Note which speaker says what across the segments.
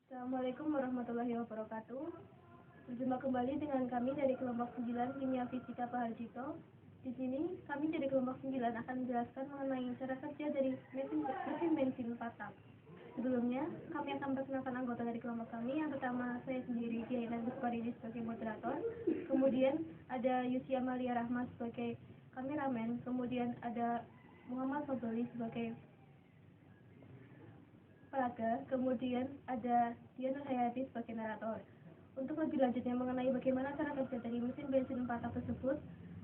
Speaker 1: Assalamualaikum warahmatullahi wabarakatuh. Berjumpa kembali dengan kami dari kelompok 9 Kimia Fisika Paharjito. Di sini kami dari kelompok 9 akan menjelaskan mengenai cara kerja dari mesin bensin 4 tak. Sebelumnya, kami akan memperkenalkan anggota dari kelompok kami. Yang pertama, saya sendiri, Diana Busparini sebagai moderator. Kemudian ada Yusi Amalia Rahma sebagai kameramen. Kemudian ada Muhammad Fadli sebagai peraga. Kemudian ada Diana Hayati sebagai narator. Untuk lebih lanjutnya mengenai bagaimana cara kerja dari mesin bensin 4 tak tersebut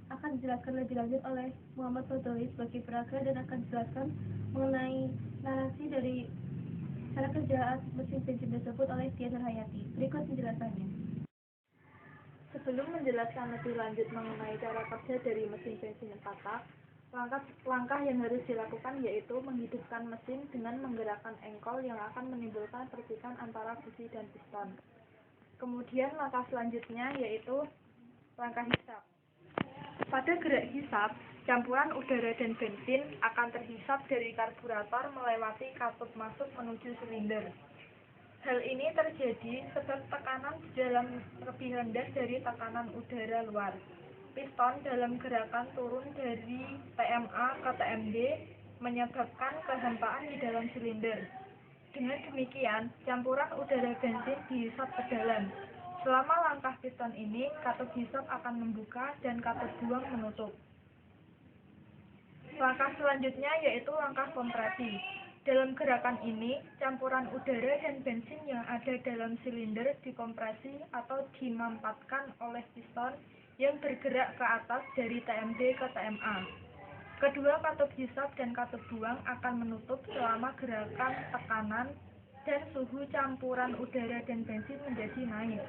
Speaker 1: akan dijelaskan lebih lanjut oleh Muhammad Fadli sebagai peraga dan akan dijelaskan mengenai narasi dari cara kerja mesin bensin tersebut oleh Diana Hayati. Berikut penjelasannya.
Speaker 2: Sebelum menjelaskan lebih lanjut mengenai cara kerja dari mesin bensin 4 tak, langkah yang harus dilakukan yaitu menghidupkan mesin dengan menggerakkan engkol yang akan menimbulkan percikan antara busi dan piston. Kemudian langkah selanjutnya yaitu langkah hisap. Pada gerak hisap, campuran udara dan bensin akan terhisap dari karburator melewati katup masuk menuju silinder. Hal ini terjadi sebab tekanan di dalam lebih rendah dari tekanan udara luar. Piston dalam gerakan turun dari TMA ke TMB menyebabkan kehampaan di dalam silinder. Dengan demikian, campuran udara bensin dihisap ke dalam. Selama langkah piston ini, katup hisap akan membuka dan katup buang menutup. Langkah selanjutnya yaitu langkah kompresi. Dalam gerakan ini, campuran udara dan bensin yang ada dalam silinder dikompresi atau dimampatkan oleh piston yang bergerak ke atas dari TMB ke TMA. Kedua katup hisap dan katup buang akan menutup selama gerakan tekanan dan suhu campuran udara dan bensin menjadi naik.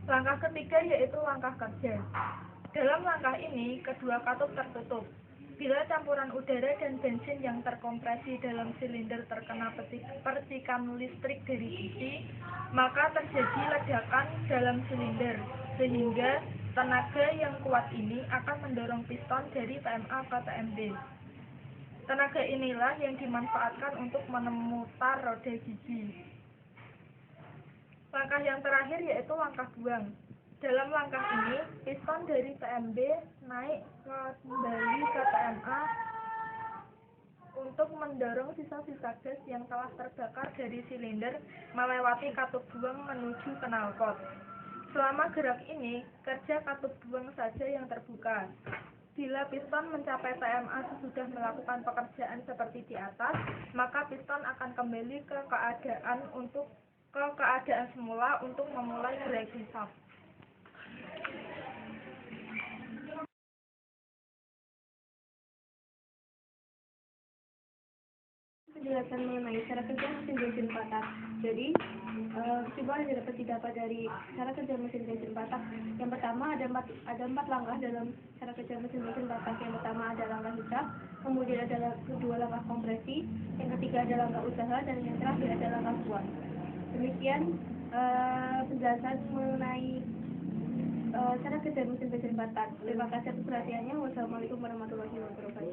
Speaker 2: Langkah ketiga yaitu langkah kerja. Dalam langkah ini, kedua katup tertutup. Bila campuran udara dan bensin yang terkompresi dalam silinder terkena percikan listrik dari busi, maka terjadi ledakan dalam silinder, sehingga tenaga yang kuat ini akan mendorong piston dari TMA ke TMB. Tenaga inilah yang dimanfaatkan untuk memutar roda gigi. Langkah yang terakhir yaitu langkah buang. Dalam langkah ini, piston dari TMB naik kembali ke TMA untuk mendorong sisa-sisa gas yang telah terbakar dari silinder melewati katup buang menuju knalpot. Selama gerak ini, kerja katup buang saja yang terbuka. Bila piston mencapai TMA sesudah melakukan pekerjaan seperti di atas, maka piston akan kembali ke keadaan semula untuk memulai gerak hisap.
Speaker 1: Penjelasan mengenai cara kerja mesin bensin 4 tak. Jadi, kesimpulan yang dapat didapat dari cara kerja mesin bensin 4 tak. Yang pertama ada empat langkah dalam cara kerja mesin bensin 4 tak. Yang pertama ada langkah hisap, kemudian ada kedua langkah kompresi, yang ketiga ada langkah usaha, dan yang terakhir ada langkah buang. Demikian penjelasan mengenai cara kerja mesin bensin 4 tak. Terima kasih atas perhatiannya. Wassalamualaikum warahmatullahi wabarakatuh.